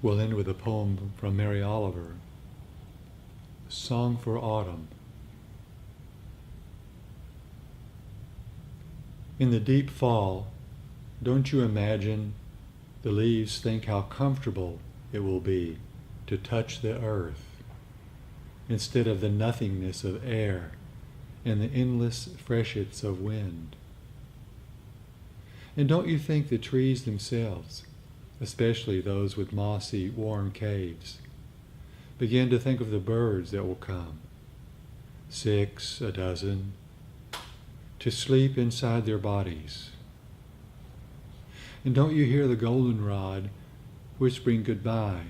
We'll end with a poem from Mary Oliver, Song for Autumn. In the deep fall, don't you imagine the leaves think how comfortable it will be to touch the earth instead of the nothingness of air and the endless freshets of wind? And don't you think the trees themselves, especially those with mossy, warm caves, begin to think of the birds that will come, 6 a dozen, to sleep inside their bodies? And don't you hear the goldenrod whispering goodbye,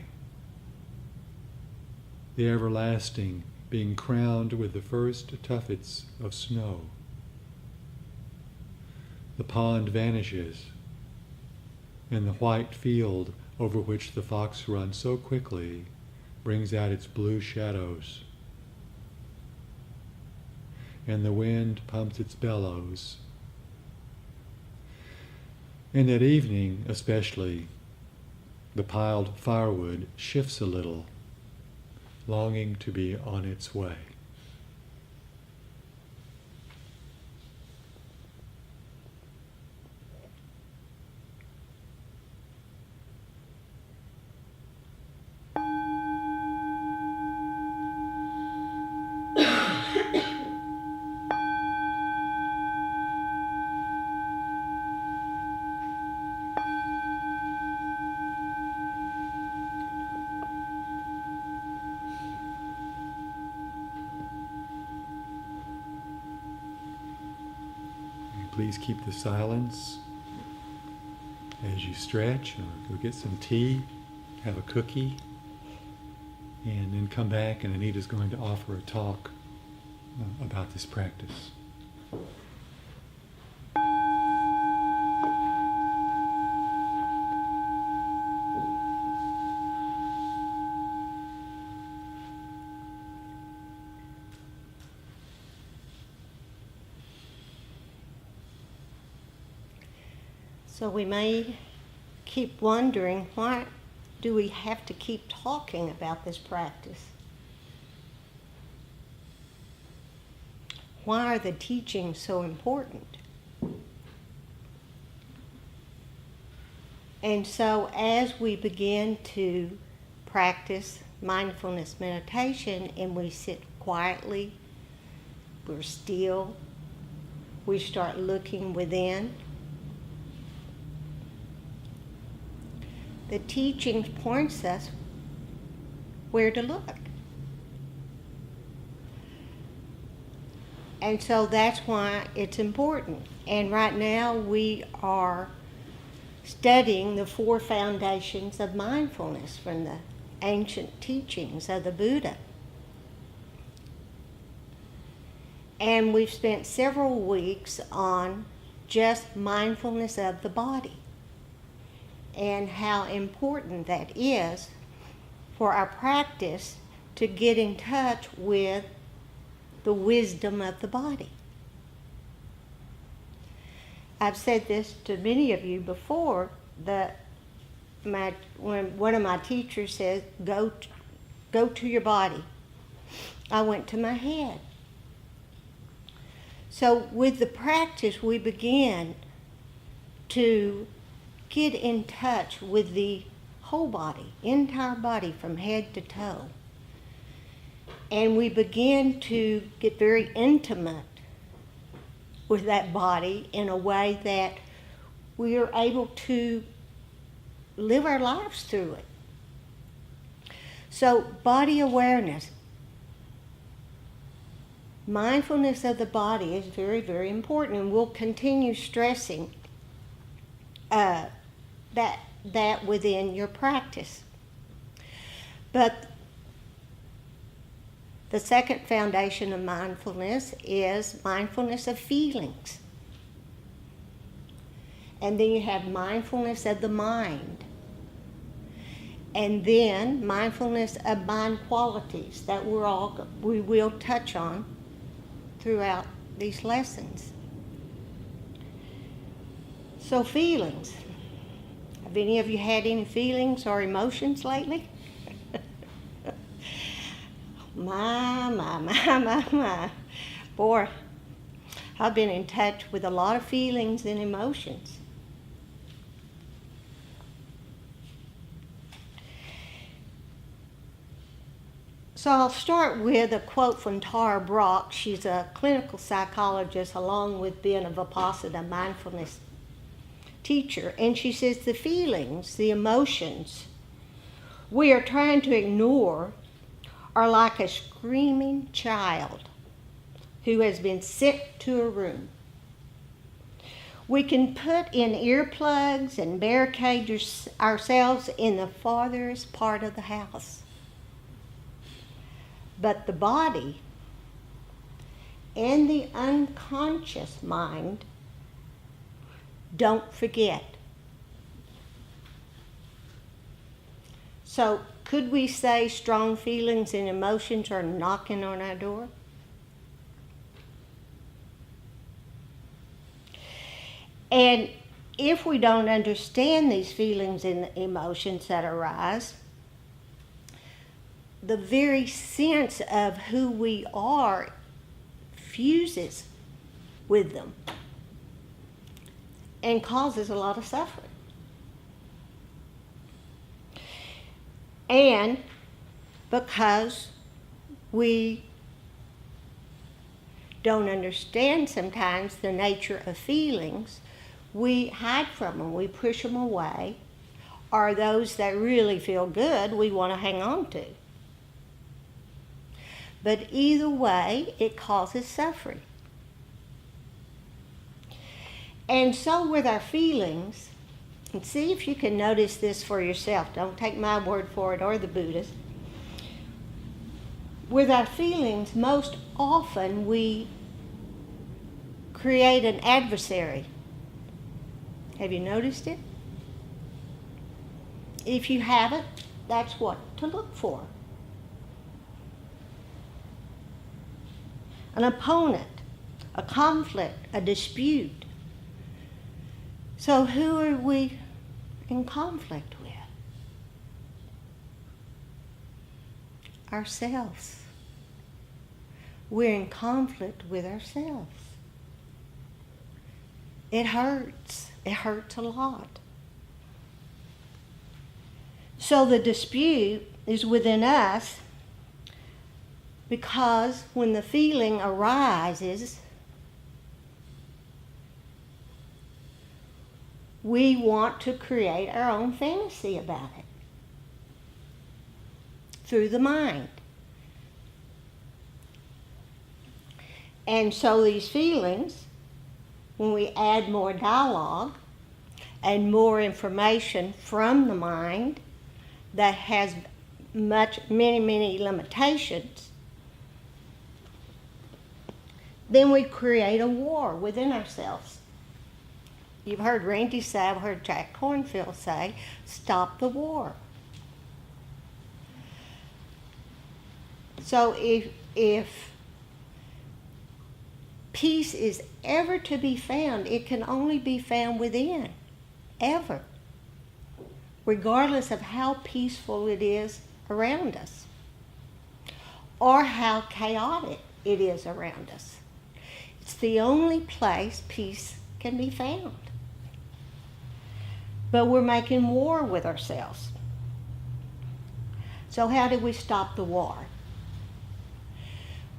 the everlasting being crowned with the first tuffets of snow? The pond vanishes, and the white field over which the fox runs so quickly brings out its blue shadows. And the wind pumps its bellows. And at evening, especially, the piled firewood shifts a little, longing to be on its way. Please keep the silence as you stretch, or go get some tea, have a cookie, and then come back, and Anita's going to offer a talk about this practice. So we may keep wondering, why do we have to keep talking about this practice? Why are the teachings so important? And so as we begin to practice mindfulness meditation and we sit quietly, we're still, we start looking within. The teaching points us where to look. And so that's why it's important. And right now we are studying the 4 foundations of mindfulness from the ancient teachings of the Buddha. And we've spent several weeks on just mindfulness of the body, and how important that is for our practice to get in touch with the wisdom of the body. I've said this to many of you before, that when one of my teachers says, go to your body, I went to my head. So with the practice, we begin to get in touch with the whole body, entire body from head to toe. And we begin to get very intimate with that body in a way that we are able to live our lives through it. So body awareness, mindfulness of the body is very, very important, and we'll continue stressing that within your practice. But the second foundation of mindfulness is mindfulness of feelings. And then you have mindfulness of the mind. And then mindfulness of mind qualities that we will touch on throughout these lessons. So feelings. Have any of you had any feelings or emotions lately? My. Boy, I've been in touch with a lot of feelings and emotions. So I'll start with a quote from Tara Brach. She's a clinical psychologist along with being a Vipassana mindfulness teacher. And she says the feelings, the emotions we are trying to ignore are like a screaming child who has been sent to a room. We can put in earplugs and barricade ourselves in the farthest part of the house. But the body and the unconscious mind don't forget. So could we say strong feelings and emotions are knocking on our door? And if we don't understand these feelings and emotions that arise, the very sense of who we are fuses with them and causes a lot of suffering. And because we don't understand sometimes the nature of feelings, we hide from them, we push them away, or those that really feel good we want to hang on to. But either way, it causes suffering. And so with our feelings, and see if you can notice this for yourself. Don't take my word for it or the Buddha's. With our feelings, most often we create an adversary. Have you noticed it? If you haven't, that's what to look for. An opponent, a conflict, a dispute. So who are we in conflict with? Ourselves. We're in conflict with ourselves. It hurts. It hurts a lot. So the dispute is within us because when the feeling arises, we want to create our own fantasy about it through the mind. And so these feelings, when we add more dialogue and more information from the mind that has many limitations, then we create a war within ourselves. You've heard Randy say, I've heard Jack Cornfield say, stop the war. So if peace is ever to be found, it can only be found within, ever, regardless of how peaceful it is around us or how chaotic it is around us. It's the only place peace can be found. But we're making war with ourselves. So how do we stop the war?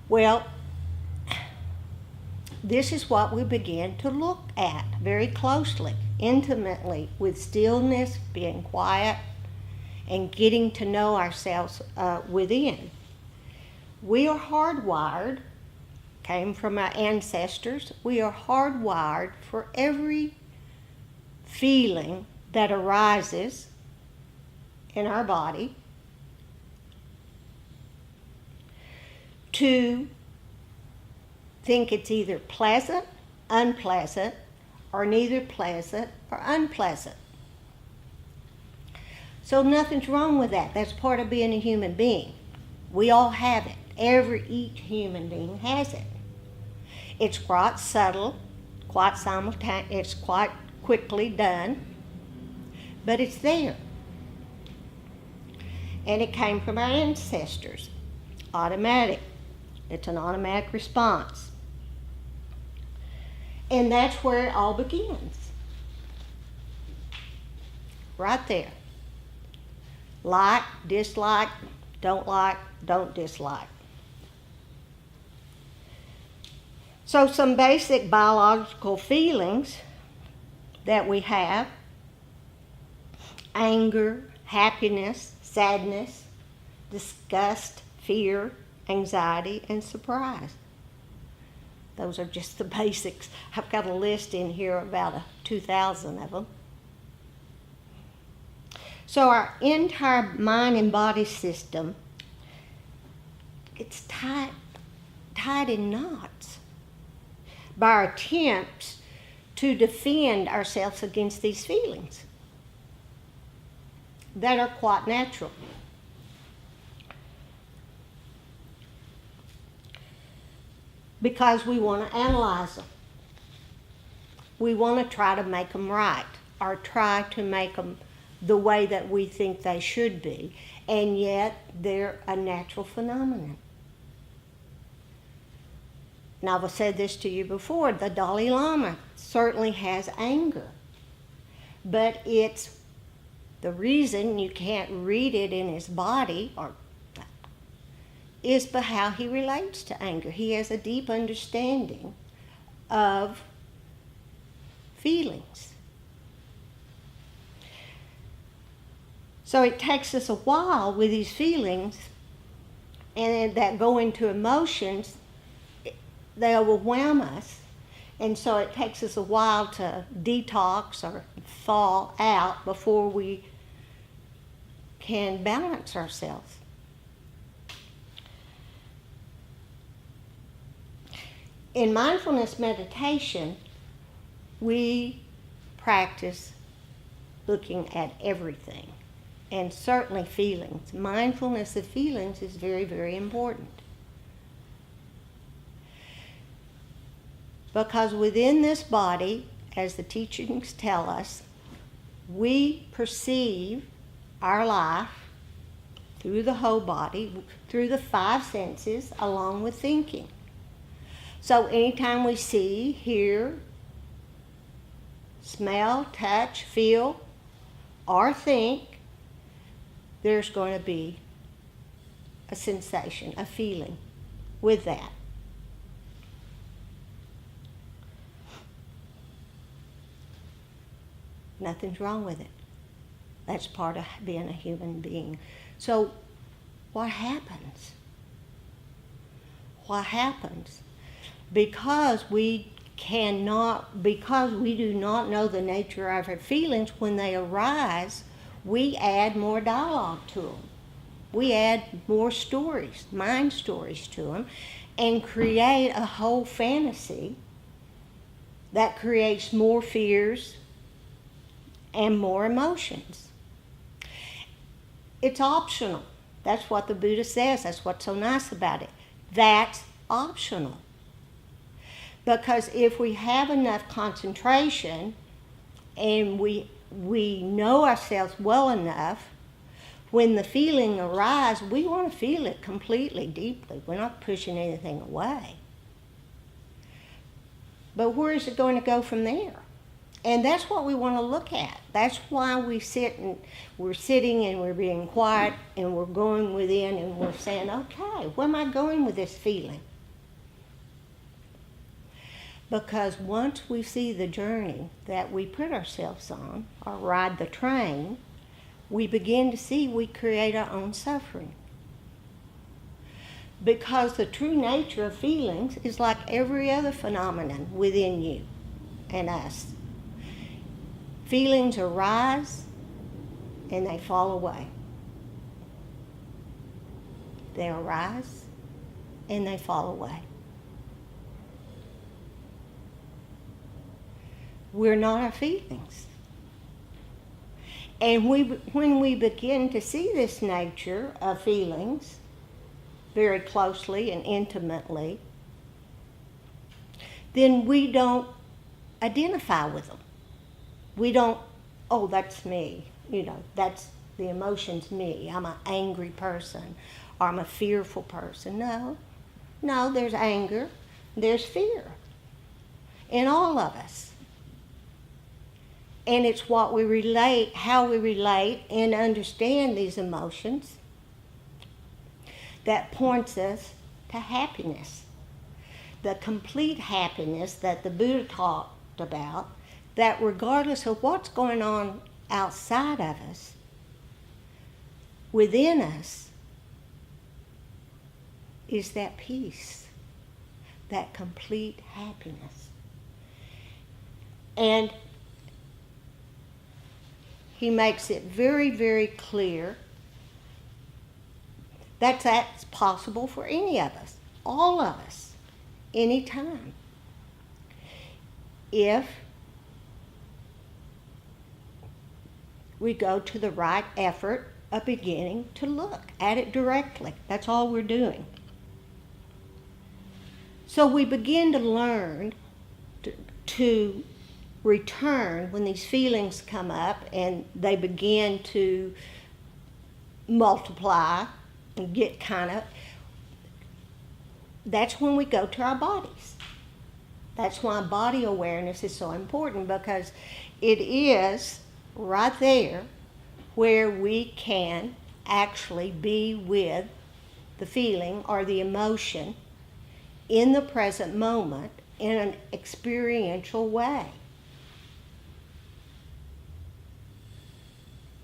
Well, this is what we begin to look at very closely, intimately, with stillness, being quiet, and getting to know ourselves within. We are hardwired, came from our ancestors, we are hardwired for every feeling that arises in our body to think it's either pleasant, unpleasant, or neither pleasant or unpleasant. So nothing's wrong with that. That's part of being a human being. We all have it. Each human being has it. It's quite subtle, quite simultaneous, it's quite quickly done, but it's there. And it came from our ancestors. Automatic. It's an automatic response. And that's where it all begins. Right there. Like, dislike, don't dislike. So some basic biological feelings that we have: anger, happiness, sadness, disgust, fear, anxiety, and surprise. Those are just the basics. I've got a list in here, about 2,000 of them. So our entire mind and body system, it's tied in knots by our attempts to defend ourselves against these feelings that are quite natural. Because we want to analyze them. We want to try to make them right, or try to make them the way that we think they should be, and yet they're a natural phenomenon. Now, I've said this to you before, the Dalai Lama certainly has anger, but it's the reason you can't read it in his body is by how he relates to anger. He has a deep understanding of feelings. So it takes us a while with these feelings, and that go into emotions. They overwhelm us, and so it takes us a while to detox or thaw out before we can balance ourselves. In mindfulness meditation, we practice looking at everything, and certainly feelings. Mindfulness of feelings is very, very important. Because within this body, as the teachings tell us, we perceive our life through the whole body, through the five senses, along with thinking. So anytime we see, hear, smell, touch, feel, or think, there's going to be a sensation, a feeling with that. Nothing's wrong with it. That's part of being a human being. So what happens? What happens? Because we do not know the nature of our feelings, when they arise, we add more dialogue to them. We add more stories, mind stories to them, and create a whole fantasy that creates more fears and more emotions. It's optional. That's what the Buddha says. That's what's so nice about it. That's optional. Because if we have enough concentration and we know ourselves well enough, when the feeling arises, we want to feel it completely, deeply. We're not pushing anything away. But where is it going to go from there? And that's what we want to look at. That's why we're sitting and we're being quiet, and we're going within and we're saying, okay, where am I going with this feeling? Because once we see the journey that we put ourselves on, or ride the train, we begin to see we create our own suffering. Because the true nature of feelings is like every other phenomenon within you and us. Feelings arise and they fall away. They arise and they fall away. We're not our feelings. And when we begin to see this nature of feelings very closely and intimately, then we don't identify with them. We don't oh, that's me. That's the emotion's me. I'm an angry person, or I'm a fearful person. No, there's anger, there's fear in all of us. And it's what we relate, how we relate and understand these emotions that points us to happiness. The complete happiness that the Buddha talked about, that regardless of what's going on outside of us, within us is that peace, that complete happiness. And he makes it very, very clear that that's possible for any of us, all of us, anytime. If we go to the right effort of beginning to look at it directly. That's all we're doing. So we begin to learn to return when these feelings come up and they begin to multiply and get that's when we go to our bodies. That's why body awareness is so important, because it is right there where we can actually be with the feeling or the emotion in the present moment in an experiential way.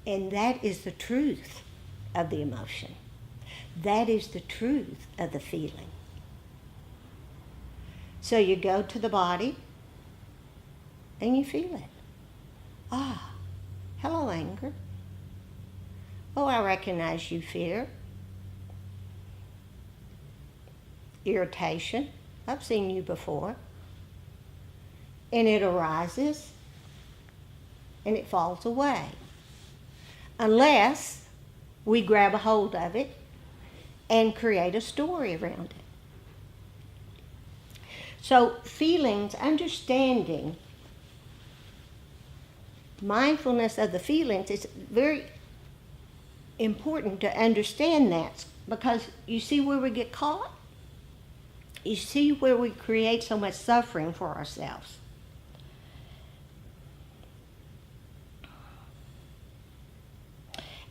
And that is the truth of the emotion. That is the truth of the feeling. So you go to the body and you feel it. Ah, hello, anger. Oh, I recognize you, fear. Irritation. I've seen you before. And it arises and it falls away. Unless we grab a hold of it and create a story around it. So feelings, understanding, mindfulness of the feelings, is very important to understand that, because you see where we get caught? You see where we create so much suffering for ourselves.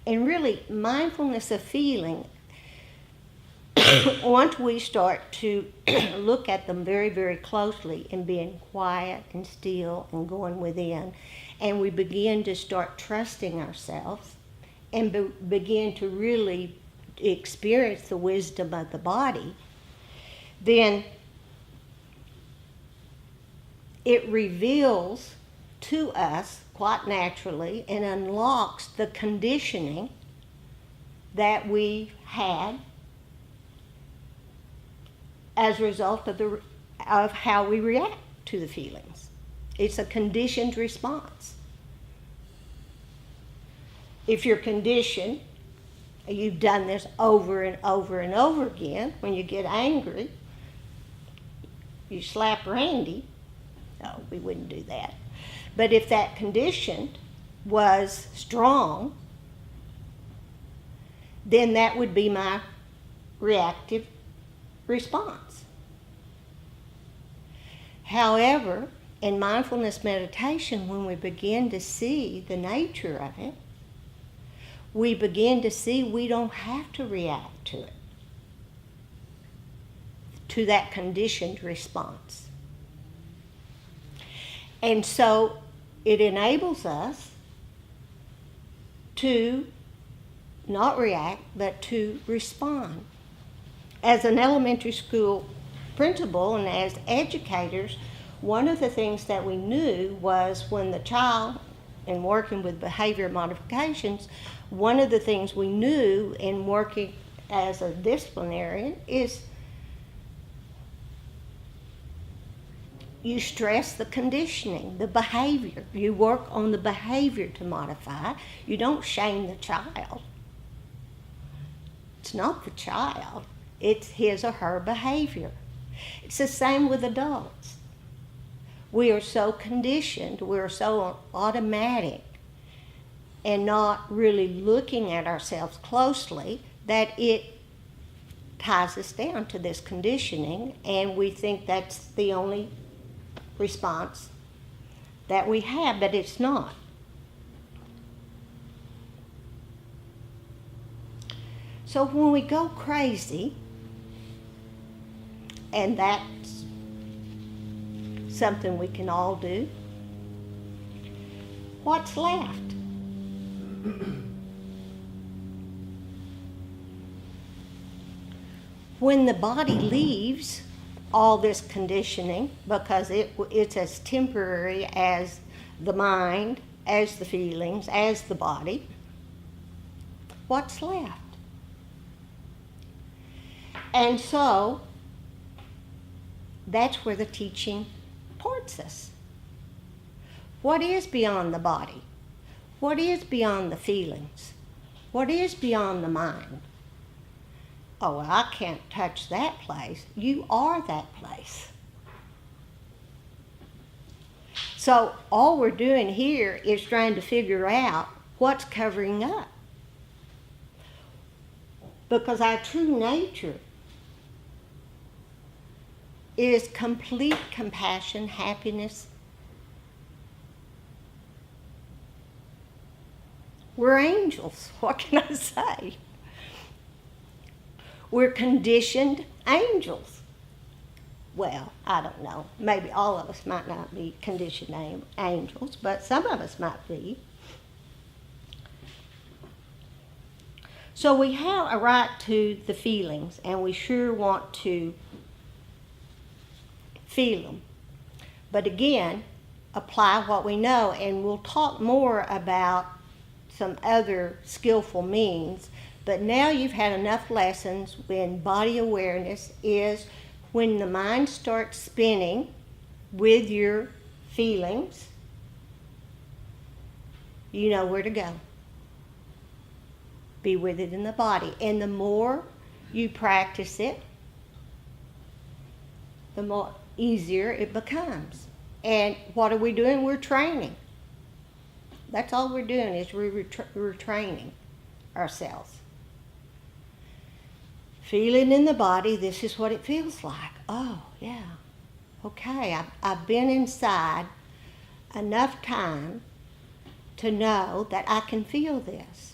And really, mindfulness of feeling, once we start to look at them very, very closely and being quiet and still and going within, and we begin to start trusting ourselves and begin to really experience the wisdom of the body, then it reveals to us quite naturally and unlocks the conditioning that we had as a result of how we react to the feelings. It's a conditioned response. If you're conditioned, you've done this over and over and over again, when you get angry, you slap Randy. No, we wouldn't do that. But if that condition was strong, then that would be my reactive response. However, in mindfulness meditation, when we begin to see the nature of it, we begin to see we don't have to react to it, to that conditioned response. And so it enables us to not react, but to respond. As an elementary school principal and as educators, one of the things that we knew was when the child, in working with behavior modifications, one of the things we knew in working as a disciplinarian is you stress the conditioning, the behavior. You work on the behavior to modify. You don't shame the child. It's not the child. It's his or her behavior. It's the same with adults. We are so conditioned, we're so automatic and not really looking at ourselves closely, that it ties us down to this conditioning, and we think that's the only response that we have, but it's not. So when we go crazy, and that's something we can all do, what's left? When the body leaves all this conditioning, because it's as temporary as the mind, as the feelings, as the body, what's left? And so that's where the teaching ports us. What is beyond the body? What is beyond the feelings? What is beyond the mind? Oh, well, I can't touch that place. You are that place. So all we're doing here is trying to figure out what's covering up. Because our true nature is complete compassion, happiness. We're angels. What can I say? We're conditioned angels. Well, I don't know. Maybe all of us might not be conditioned angels, but some of us might be. So we have a right to the feelings, and we sure want to feel them. But again, apply what we know, and we'll talk more about some other skillful means. But now you've had enough lessons when body awareness is when the mind starts spinning with your feelings, you know where to go. Be with it in the body. And the more you practice it, the more easier it becomes. And what are we doing? We're training. That's all we're doing is we're training ourselves. Feel it in the body. This is what it feels like. Oh, yeah. Okay, I've been inside enough time to know that I can feel this.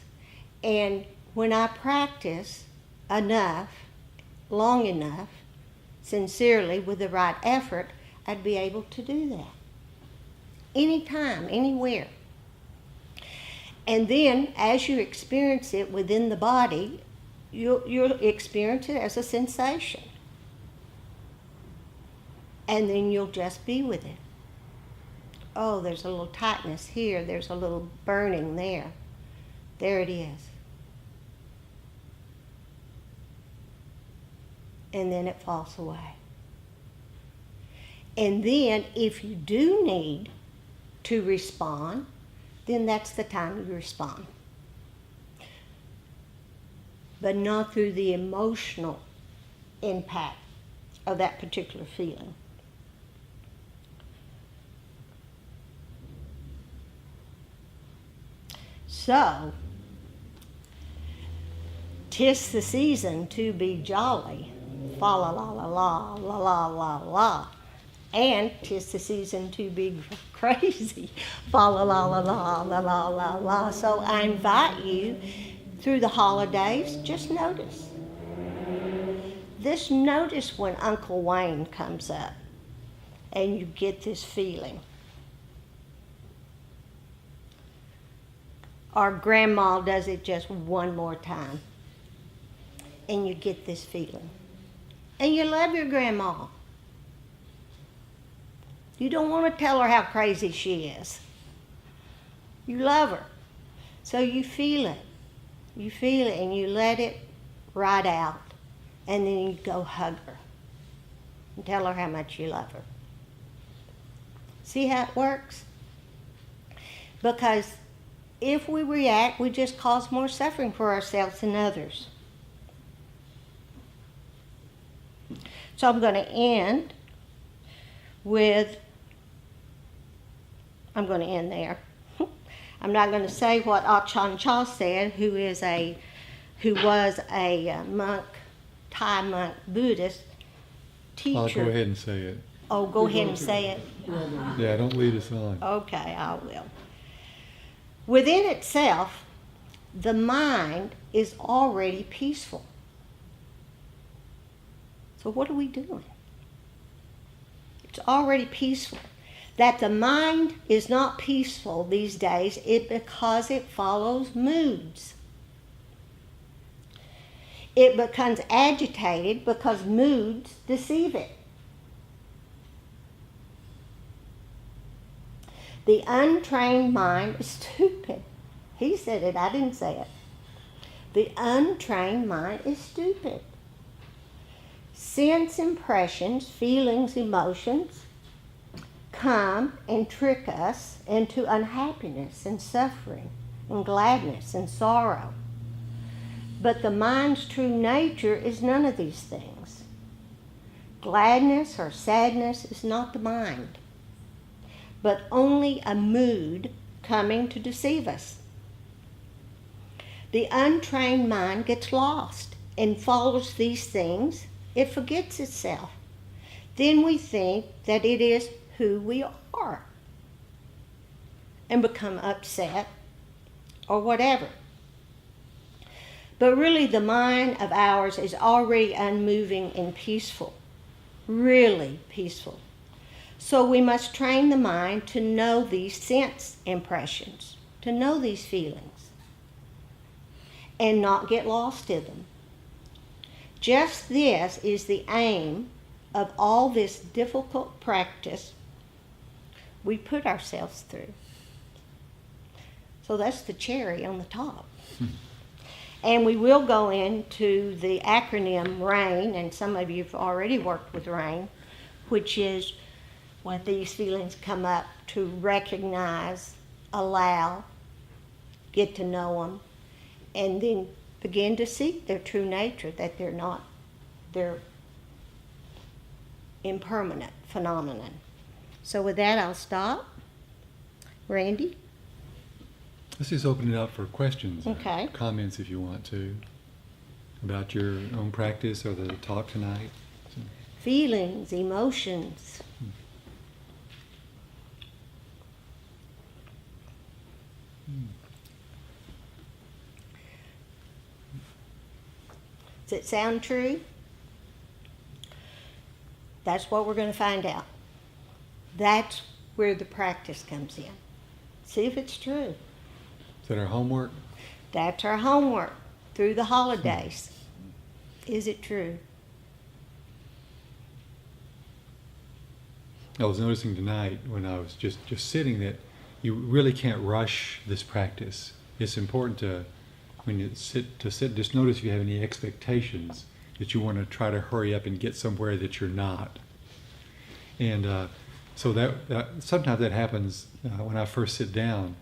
And when I practice enough, long enough, sincerely, with the right effort, I'd be able to do that. Anytime, anywhere. And then, as you experience it within the body, you'll experience it as a sensation. And then you'll just be with it. Oh, there's a little tightness here. There's a little burning there. There it is. And then it falls away. And then, if you do need to respond, then that's the time you respond. But not through the emotional impact of that particular feeling. So, 'tis the season to be jolly, fa la la la la la la la la, and 'tis the season to be crazy, fa la la la la la la la la. So I invite you through the holidays, just notice. Just notice when Uncle Wayne comes up and you get this feeling. Or Grandma does it just one more time and you get this feeling. And you love your grandma. You don't want to tell her how crazy she is. You love her. So you feel it. You feel it and you let it ride out. And then you go hug her and tell her how much you love her. See how it works? Because if we react, we just cause more suffering for ourselves and others. So I'm going to end there. I'm not going to say what Achan Cha said, who was a monk, Thai monk, Buddhist teacher. I'll go ahead and say it. Oh, go ahead and say it. Yeah, don't lead us on. Okay, I will. Within itself, the mind is already peaceful. So what are we doing? It's already peaceful. That the mind is not peaceful these days because it follows moods. It becomes agitated because moods deceive it. The untrained mind is stupid. He said it, I didn't say it. The untrained mind is stupid. Sense impressions, feelings, emotions come and trick us into unhappiness and suffering and gladness and sorrow. But the mind's true nature is none of these things. Gladness or sadness is not the mind, but only a mood coming to deceive us. The untrained mind gets lost and follows these things. It forgets itself. Then we think that it is who we are and become upset or whatever. But really the mind of ours is already unmoving and peaceful, really peaceful. So we must train the mind to know these sense impressions, to know these feelings, and not get lost in them. Just this is the aim of all this difficult practice we put ourselves through. So that's the cherry on the top. And we will go into the acronym RAIN, and some of you have already worked with RAIN, which is when these feelings come up, to recognize, allow, get to know them, and then begin to seek their true nature, that they're impermanent phenomenon. So with that, I'll stop. Randy? Let's just open it up for questions, Okay. comments if you want to, about your own practice or the talk tonight. Feelings, emotions. Does it sound true? That's what we're going to find out. That's where the practice comes in. See if it's true. Is that our homework? That's our homework through the holidays. Is it true? I was noticing tonight when I was just sitting that you really can't rush this practice. It's important to, when you sit, just notice if you have any expectations that you want to try to hurry up and get somewhere that you're not. And so that sometimes that happens when I first sit down.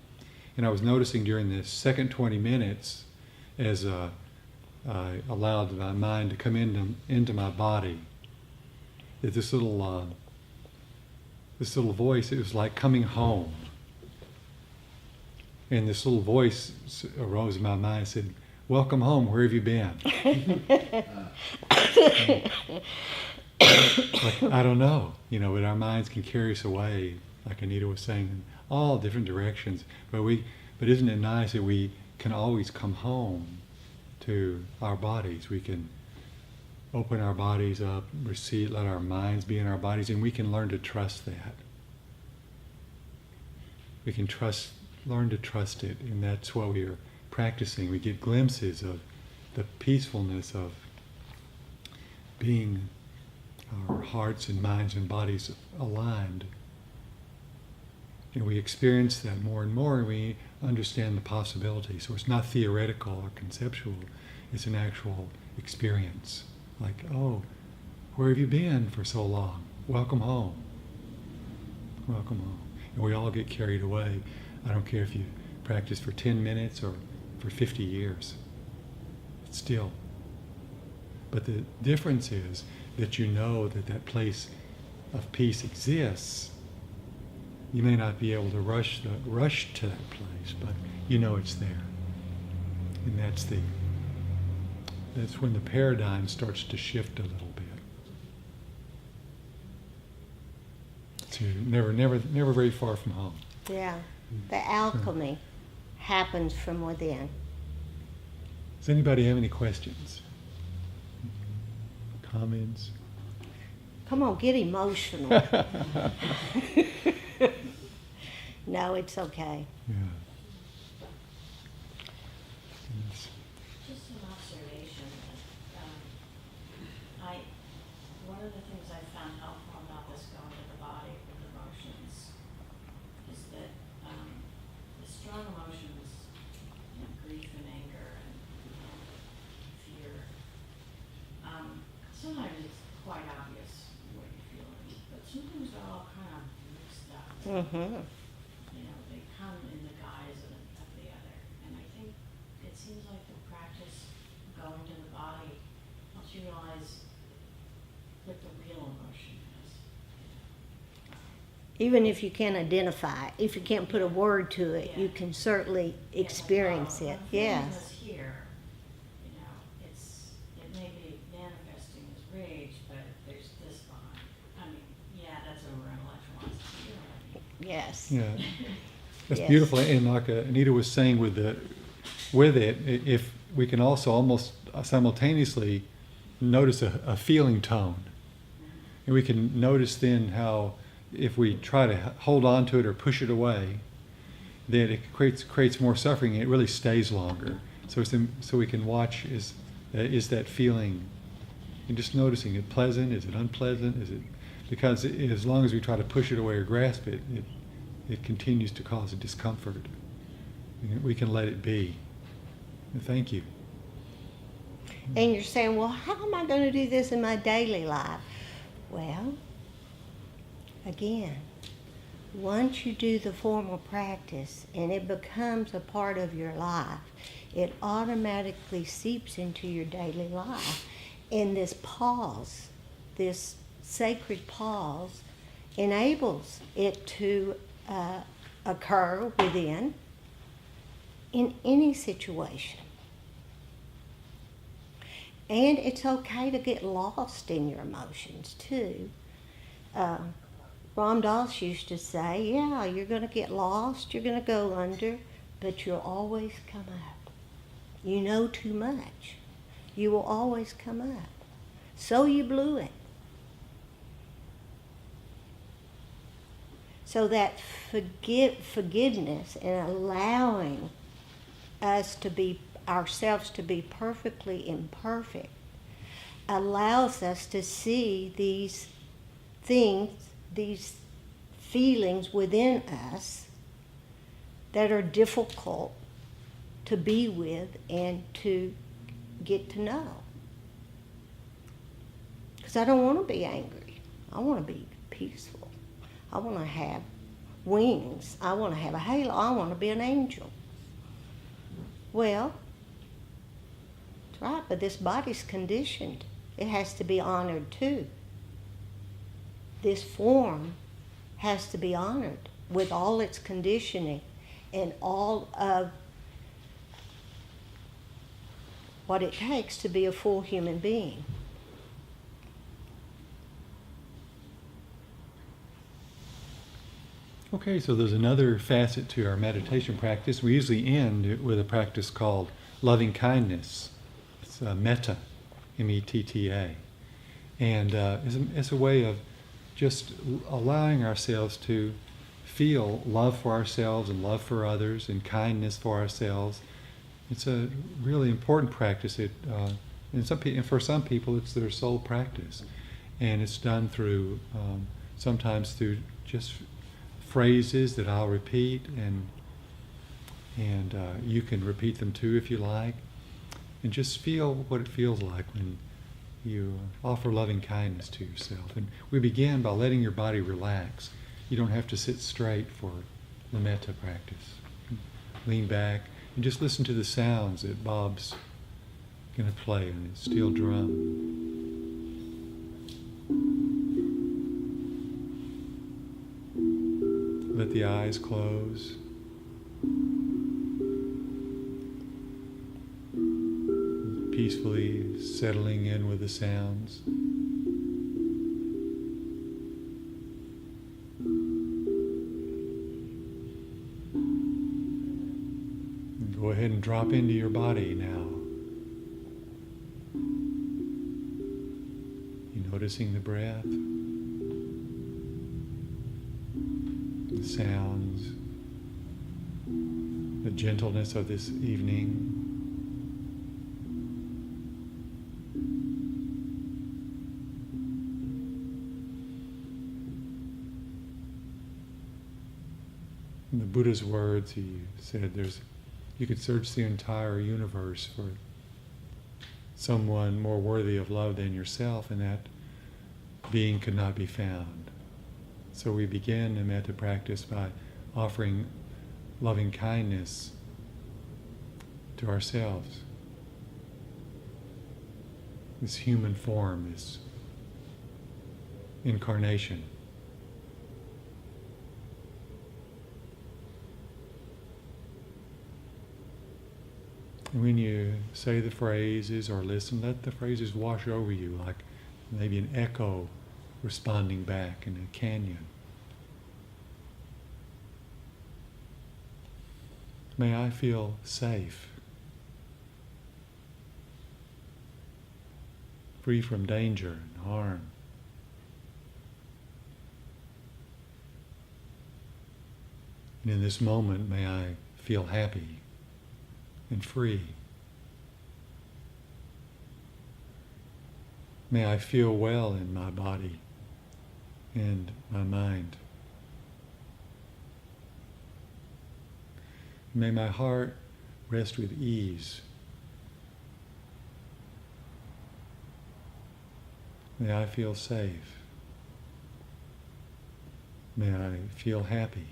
And I was noticing during the second 20 minutes, as I allowed my mind to come into my body, that this little voice, it was like coming home. And this little voice arose in my mind and said, "Welcome home, where have you been?" Like, I don't know, but our minds can carry us away, like Anita was saying, in all different directions. But isn't it nice that we can always come home to our bodies? We can open our bodies up, let our minds be in our bodies, and we can learn to trust that. We can learn to trust it, and that's what we are practicing. We get glimpses of the peacefulness of being our hearts and minds and bodies aligned. And we experience that more and more, and we understand the possibility. So it's not theoretical or conceptual, it's an actual experience. Like, oh, where have you been for so long? Welcome home. Welcome home. And we all get carried away. I don't care if you practice for 10 minutes or for 50 years. It's still. But the difference is that you know that place of peace exists, You may not be able to rush to that place, but you know it's there. And that's when the paradigm starts to shift a little bit. To never very far from home. Yeah. The alchemy happens from within. Does anybody have any questions? Comments? Come on, get emotional. No, it's okay. Yeah. Just an observation. One of the things I found helpful about this going to the body with emotions is that the strong emotions, grief and anger and fear, sometimes it's quite obvious what you're feeling, but sometimes they're all kind of mixed up. Mm-hmm. They come in the guise of the other. And I think it seems like the practice going to the body helps you realize what the real emotion is. Even if you can't identify, if you can't put a word to it, Yeah. you can certainly experience it. I'm feeling Yes. this here. It may be manifesting as rage, but there's this behind. I mean, yeah, that's over intellectualized. You know what I mean? Yes. Yeah. That's Yes. beautiful. And like Anita was saying with it, if we can also almost simultaneously notice a feeling tone. And we can notice then how if we try to hold on to it or push it away, then it creates more suffering and it really stays longer. So we can watch is that feeling, and just noticing it pleasant, is it unpleasant, is it, because as long as we try to push it away or grasp it, it continues to cause a discomfort. And we can let it be. And thank you. And you're saying, well, how am I going to do this in my daily life? Well, again, once you do the formal practice and it becomes a part of your life, it automatically seeps into your daily life. And this pause, this sacred pause, enables it to occur within in any situation. And it's okay to get lost in your emotions too. Ram Dass used to say, yeah, you're going to get lost, you're going to go under, but you'll always come up. You know too much. You will always come up. So you blew it. So that forgiveness and allowing ourselves to be perfectly imperfect allows us to see these things, these feelings within us that are difficult to be with and to get to know. Because I don't want to be angry. I want to be peaceful. I want to have wings. I want to have a halo. I want to be an angel. Well, that's right, but this body's conditioned. It has to be honored too. This form has to be honored with all its conditioning and all of what it takes to be a full human being. Okay, so there's another facet to our meditation practice. We usually end with a practice called loving kindness. It's Metta, M-E-T-T-A. And it's a way of just allowing ourselves to feel love for ourselves and love for others and kindness for ourselves. It's a really important practice. And for some people, it's their sole practice. And it's done through, sometimes through just phrases that I'll repeat, and you can repeat them too if you like, and just feel what it feels like when you offer loving kindness to yourself. And we begin by letting your body relax. You don't have to sit straight for the metta practice. Lean back and just listen to the sounds that Bob's going to play on his steel drum. Let the eyes close. Peacefully settling in with the sounds. And go ahead and drop into your body now. You noticing the breath, the sounds, the gentleness of this evening. In the Buddha's words, he said you could search the entire universe for someone more worthy of love than yourself, and that being could not be found. So we begin the Metta practice by offering loving kindness to ourselves. This human form, this incarnation. And when you say the phrases or listen, let the phrases wash over you like maybe an echo responding back in a canyon. May I feel safe, free from danger and harm. And in this moment, may I feel happy and free. May I feel well in my body and my mind. May my heart rest with ease. May I feel safe. May I feel happy.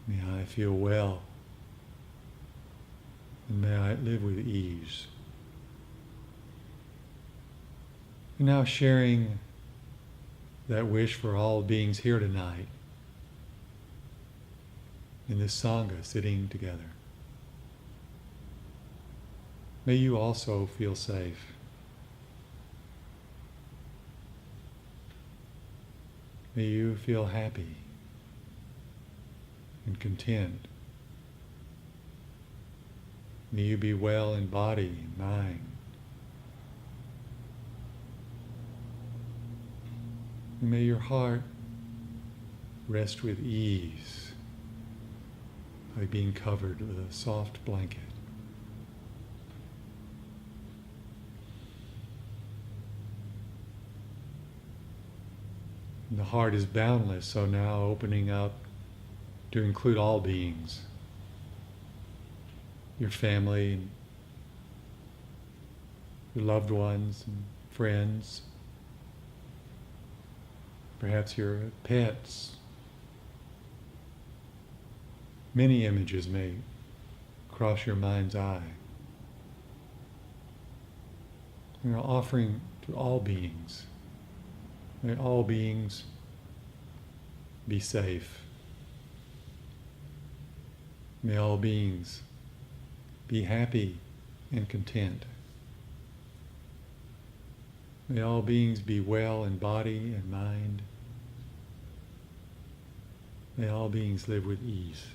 May I feel well. And may I live with ease. And now sharing that wish for all beings here tonight in this Sangha sitting together. May you also feel safe. May you feel happy and content. May you be well in body and mind. And may your heart rest with ease, like being covered with a soft blanket. And the heart is boundless, so now opening up to include all beings, your family, and your loved ones and friends, perhaps your pets. Many images may cross your mind's eye. We're offering to all beings. May all beings be safe. May all beings be happy and content. May all beings be well in body and mind. May all beings live with ease.